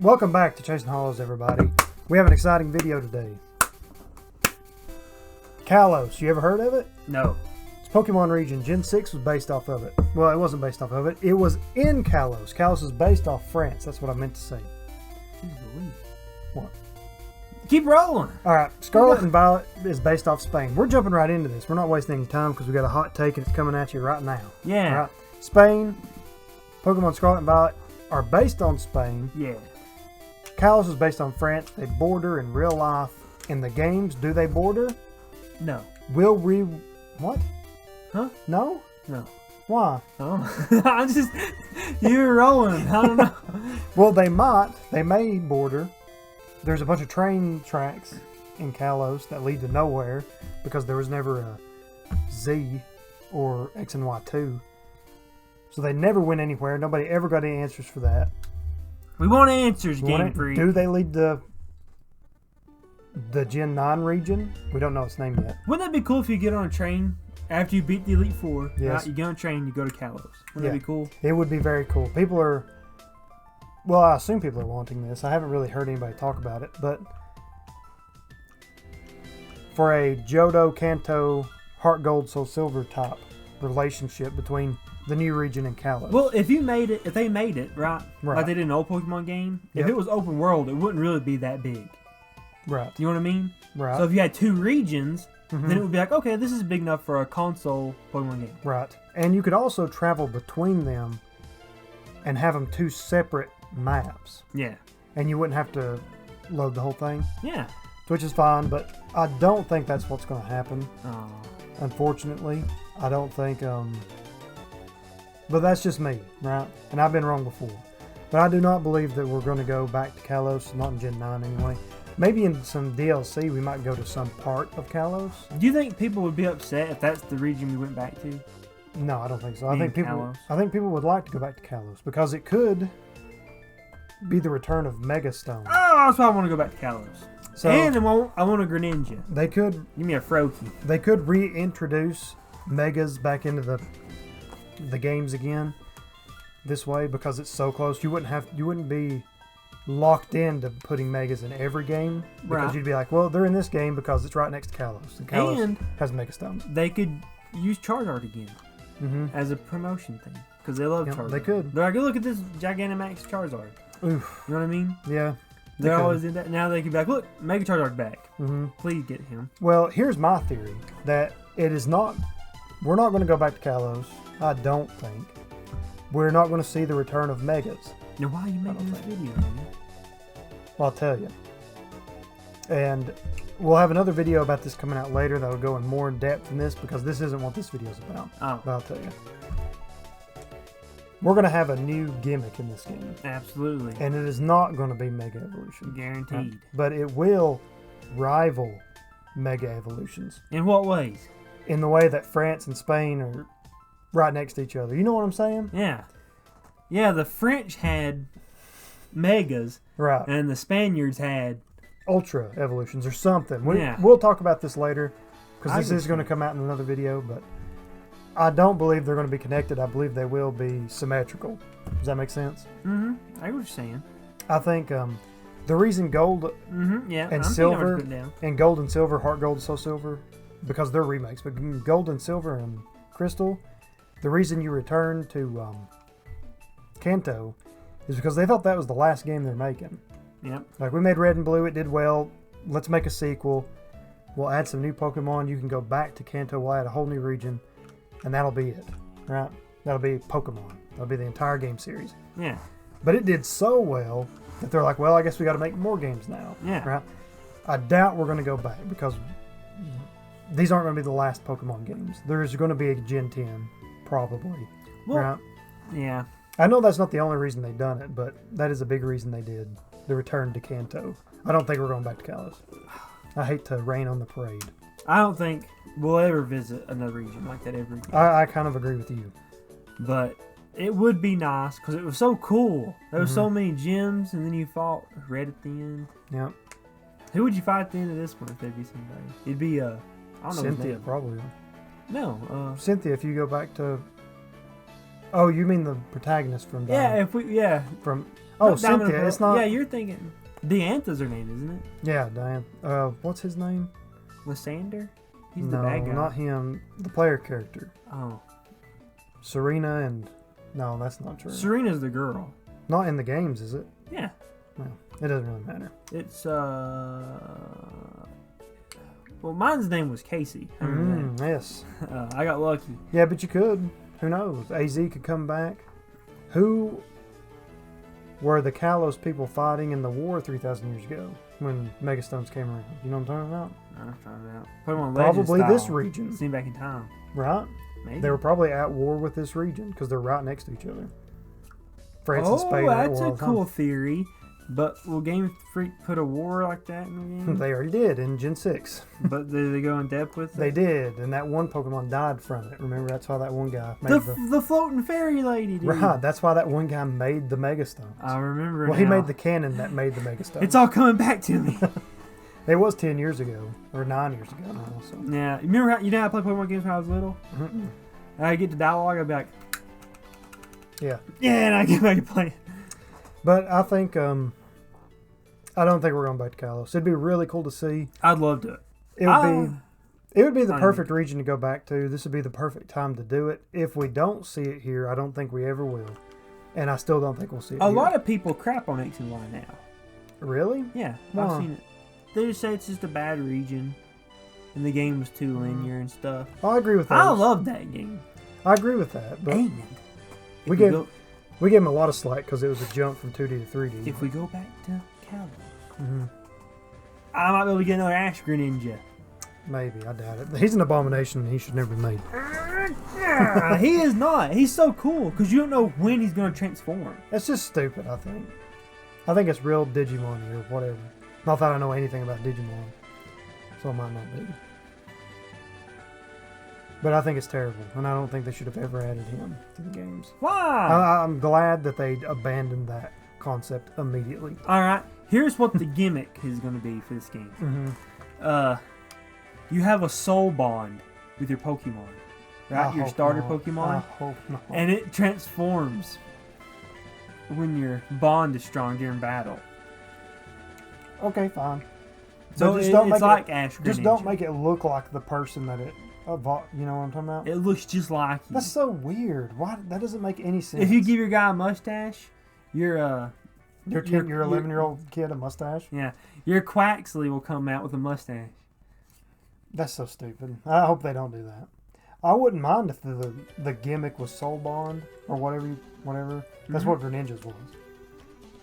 Welcome back to Chasing Hollows, everybody. We have an exciting video today. Kalos, you ever heard of it? No. It's Pokemon region. Gen 6 was based off of it. Well, it wasn't based off of it. It was in Kalos. Kalos is based off France. That's what I meant to say. What? Keep rolling. Alright, Scarlet and Violet is based off Spain. We're jumping right into this. We're not wasting any time because we got a hot take and it's coming at you right now. Yeah. Right. Spain, Pokemon Scarlet and Violet are based on Spain. Yeah. Kalos is based on France. They border in real life. In the games, do they border? No. Will we... What? Huh? No? No. Why? Oh. I'm just... You're rolling. I don't know. Well, they might. They may border. There's a bunch of train tracks in Kalos that lead to nowhere because there was never a Z or X and Y2. So they never went anywhere. Nobody ever got any answers for that. We want answers, Game Freak. Do they lead to the Gen 9 region? We don't know its name yet. Wouldn't that be cool if you get on a train after you beat the Elite Four? Yes. Right? You get on a train, you go to Kalos. Wouldn't that be cool? It would be very cool. People are... Well, I assume people are wanting this. I haven't really heard anybody talk about it, but for a Johto, Kanto, Heart Gold, Soul Silver type relationship between the new region and Kalos. Well, if they made it, right? Like they did an old Pokemon game, if it was open world, it wouldn't really be that big. Right. You know what I mean? Right. So if you had two regions, then it would be like, okay, this is big enough for a console Pokemon game. Right. And you could also travel between them and have them two separate maps. Yeah. And you wouldn't have to load the whole thing. Yeah. Which is fine, but I don't think that's what's going to happen. Oh. Unfortunately, I don't think... But that's just me, right? And I've been wrong before. But I do not believe that we're going to go back to Kalos, not in Gen 9 anyway. Maybe in some DLC we might go to some part of Kalos. Do you think people would be upset if that's the region we went back to? No, I don't think so. I think people would like to go back to Kalos because it could be the return of Mega Stone. Oh, that's why I want to go back to Kalos. So, and I want a Greninja. They could give me a Froakie. They could reintroduce Megas back into the games again this way because it's so close. You wouldn't be locked into putting Megas in every game because you'd be like, well, they're in this game because it's right next to Kalos and Kalos has Mega Stone. They could use Charizard again as a promotion thing because they love Charizard. They could. They're like, look at this Gigantamax Charizard. Oof. You know what I mean? Yeah. They're always in that. Now they can be like, look, Mega Charizard back. Please get him. Well, here's my theory that it is not. We're not going to go back to Kalos. I don't think. We're not going to see the return of Megas. Now, why are you making this video, man? Well, I'll tell you. And we'll have another video about this coming out later that'll go in more in depth than this because this isn't what this video is about. Oh. But I'll tell you. We're going to have a new gimmick in this game. Absolutely. And it is not going to be Mega Evolution. Guaranteed. But it will rival Mega Evolutions. In what ways? In the way that France and Spain are right next to each other. You know what I'm saying? Yeah. Yeah, the French had Megas. Right. And the Spaniards had Ultra Evolutions or something. Yeah. We'll talk about this later because this is going to come out in another video, but I don't believe they're going to be connected. I believe they will be symmetrical. Does that make sense? Mm-hmm. I get what you're saying. I think the reason gold and silver and gold and silver, heart gold, soul silver, because they're remakes, but gold and silver and crystal, the reason you return to Kanto is because they thought that was the last game they're making. Yep. Like, we made Red and Blue, it did well, let's make a sequel, we'll add some new Pokemon, you can go back to Kanto, we'll add a whole new region, and that'll be it, right? That'll be Pokemon. That'll be the entire game series. Yeah. But it did so well that they're like, well, I guess we got to make more games now. Yeah. Right? I doubt we're going to go back because these aren't going to be the last Pokemon games. There's going to be a Gen 10, probably. Well, right? Yeah. I know that's not the only reason they've done it, but that is a big reason they did. The return to Kanto. I don't think we're going back to Kalos. I hate to rain on the parade. I don't think we'll ever visit another region like that ever again. I kind of agree with you. But it would be nice because it was so cool. There were so many gyms, and then you fought Red at the end. Yep. Who would you fight at the end of this one if there'd be somebody? It'd be, I don't know. Cynthia, probably. No. Cynthia, if you go back to... Oh, you mean the protagonist from... Yeah, if we... Yeah. From... Oh, Cynthia. It's not. Yeah, you're thinking. Diantha's her name, isn't it? Yeah, Diane. What's his name? Lysander? He's the bad guy. No, not him. The player character. Oh. Serena and... No, that's not true. Serena's the girl. Not in the games, is it? Yeah. No, it doesn't really matter. It's, Well, mine's name was Casey. I remember that. Yes. I got lucky. Yeah, but you could. Who knows? AZ could come back. Who were the Kalos people fighting in the war 3,000 years ago when Megastones came around? You know what I'm talking about? I'll find out. Pokemon Probably Legends this style. region. Seen back in time. Right? Maybe. They were probably at war with this region because they're right next to each other. France and Spain are at that's war all a the cool time. theory. But will Game Freak put a war like that in the game? They already did in Gen 6. But did they go in depth with it? They did, and that one Pokemon died from it. Remember, that's why that one guy made the floating fairy lady, dude. Right, that's why that one guy made the Megastones. I remember Well, now. he made the cannon that made the Megastones. It's all coming back to me. It was 10 years ago, or 9 years ago now. So. Yeah, you remember how you know how I played Pokemon games when I was little? Mm-mm. I get to dialogue, I'd be like, Yeah. yeah, and I get back to playing. But I think, I don't think we're going back to Kalos. It'd be really cool to see. I'd love to. It would be the perfect region to go back to. This would be the perfect time to do it. If we don't see it here, I don't think we ever will. And I still don't think we'll see it A here. lot of people crap on X and Y now. Really? Yeah, Why? I've seen it. They just say it's just a bad region, and the game was too linear and stuff. I agree with that. I love that game. I agree with that. But Dang it. we gave him a lot of slack because it was a jump from 2D to 3D. If we go back to Kalos, Mm-hmm. I might be able to get another Ash Greninja. Maybe, I doubt it. He's an abomination and he should never be made. He is not. He's so cool because you don't know when he's going to transform. That's just stupid, I think. I think it's real Digimon or whatever. Not that I know anything about Digimon. So it might not be. But I think it's terrible. And I don't think they should have ever added him to the games. Why? I'm glad that they abandoned that concept immediately. Alright, here's what the gimmick is going to be for this game. Mm-hmm. You have a soul bond with your Pokemon. Right? Your starter Pokemon. I hope not. And it transforms when your bond is strong during battle. Okay, fine. So But it's like Ash Greninja. Just don't make it look like the person that it evolved. You know what I'm talking about? It looks just like you. That's so weird. Why? That doesn't make any sense. If you give your guy a mustache, your 11-year-old kid a mustache? Yeah, your Quaxley will come out with a mustache. That's so stupid. I hope they don't do that. I wouldn't mind if the gimmick was Soul Bond or whatever. That's what Greninja's was.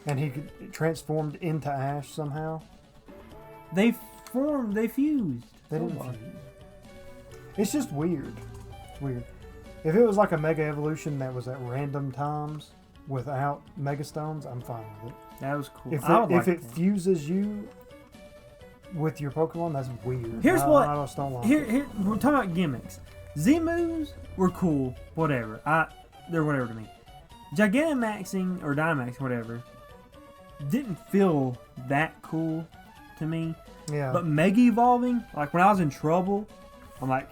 And he transformed into Ash somehow. They fused. They didn't fuse. It's just weird. It's weird. If it was like a Mega Evolution that was at random times without Megastones, I'm fine with it. That was cool. If it fuses you with your Pokemon, that's weird. Here's what. I just don't like Here, we're talking about gimmicks. Z-moves were cool, whatever. They're whatever to me. Gigantamaxing or Dynamax, whatever, didn't feel that cool to me. Yeah. But Mega Evolving, like when I was in trouble, I'm like,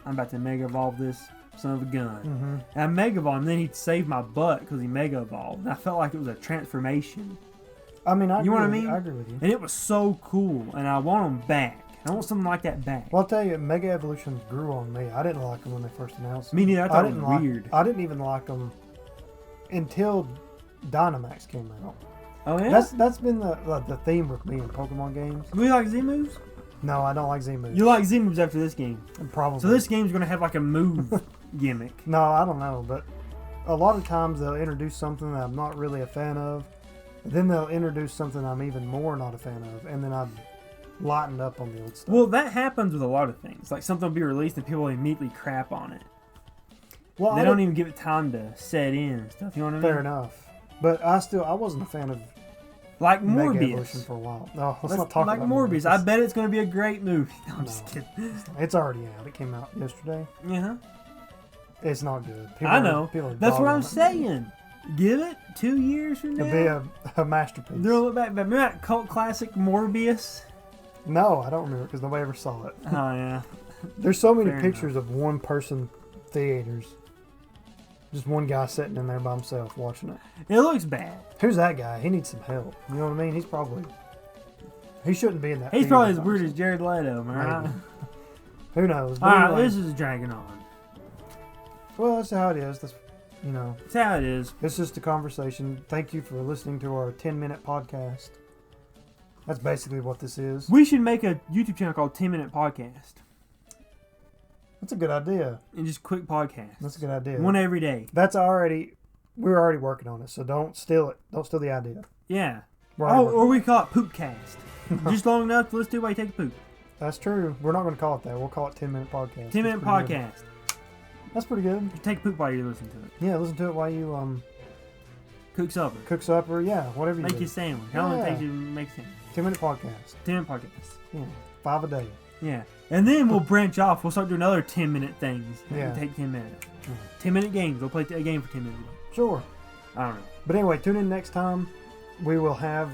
I'm about to Mega Evolve this son of a gun. Mm-hmm. And I Mega Evolved, and then he'd save my butt because he Mega Evolved. And I felt like it was a transformation. I mean, you know what I mean? I agree with you. And it was so cool, and I want them back. I want something like that back. Well, I'll tell you, Mega Evolutions grew on me. I didn't like them when they first announced them. Me neither. I thought it was weird. I didn't even like them until Dynamax came out. Oh yeah? That's been the theme with me in Pokemon games. Do you like Z-moves? No, I don't like Z-moves. You like Z-moves after this game. Probably. So this game's going to have like a move gimmick. No, I don't know, but a lot of times they'll introduce something that I'm not really a fan of. Then they'll introduce something I'm even more not a fan of, and then I've lightened up on the old stuff. Well, that happens with a lot of things. Like something will be released and people immediately crap on it. Well, they don't even give it time to set in and stuff. You know what I mean? Fair enough. But I wasn't a fan of like Mega Evolution Morbius for a while. No, let's not talk like about Morbius. I bet it's going to be a great movie. No, I'm just kidding. It's already out. It came out yesterday. Yeah. It's not good. I know. That's what I'm saying. Give it 2 years from now. It'll be a masterpiece. They'll look back. Remember that cult classic Morbius? No, I don't remember because nobody ever saw it. Oh, yeah. There's so many Fair pictures of one-person theaters. Just one guy sitting in there by himself watching it. It looks bad. Who's that guy? He needs some help. You know what I mean? He shouldn't be in that. He's probably as weird as Jared Leto, right? Who knows? Alright, this is dragging on. Well, that's how it is. That's how it is. It's just a conversation. Thank you for listening to our 10-minute podcast. That's basically what this is. We should make a YouTube channel called 10-Minute Podcast. That's a good idea. And just quick podcast. That's a good idea. One every day. We're already working on it, so don't steal it. Don't steal the idea. Yeah. Or we call it Poopcast. Just long enough to listen to while you take a poop. That's true. We're not going to call it that. We'll call it 10-minute podcast. 10-minute podcast. Good. That's pretty good. You take a poop while you listen to it. Yeah, listen to it while you cook supper. Cook supper, yeah, whatever you make do. Your sandwich. How long it takes you to make a sandwich? 10-minute podcast. 10-minute podcast. Yeah, 5 a day. Yeah. And then we'll branch off. We'll start doing other 10-minute things. Yeah. Take 10 minutes. 10-minute games. We'll play a game for 10 minutes. Sure. I don't know. But anyway, tune in next time. We will have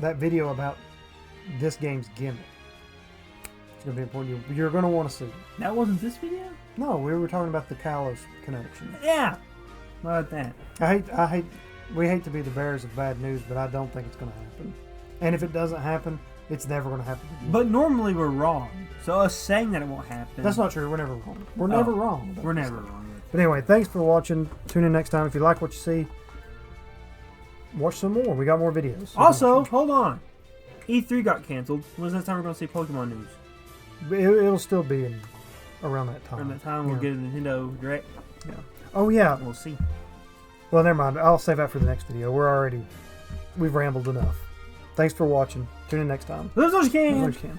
that video about this game's gimmick. It's going to be important. You're going to want to see it. That wasn't this video? No, we were talking about the Kalos connection. Yeah. What about that? We hate to be the bearers of bad news, but I don't think it's going to happen. And if it doesn't happen, it's never going to happen again. But normally we're wrong. So us saying that it won't happen. That's not true. We're never wrong. We're never wrong. We're never wrong. But anyway, thanks for watching. Tune in next time. If you like what you see, watch some more. We got more videos. So also, hold on. E3 got canceled. When's the next time we're going to see Pokemon news? It'll still be around that time. Around that time, we'll get a Nintendo Direct. Yeah. Oh, yeah. We'll see. Well, never mind. I'll save that for the next video. We've rambled enough. Thanks for watching. Tune in next time. Live as long as you can. Live as long as you can.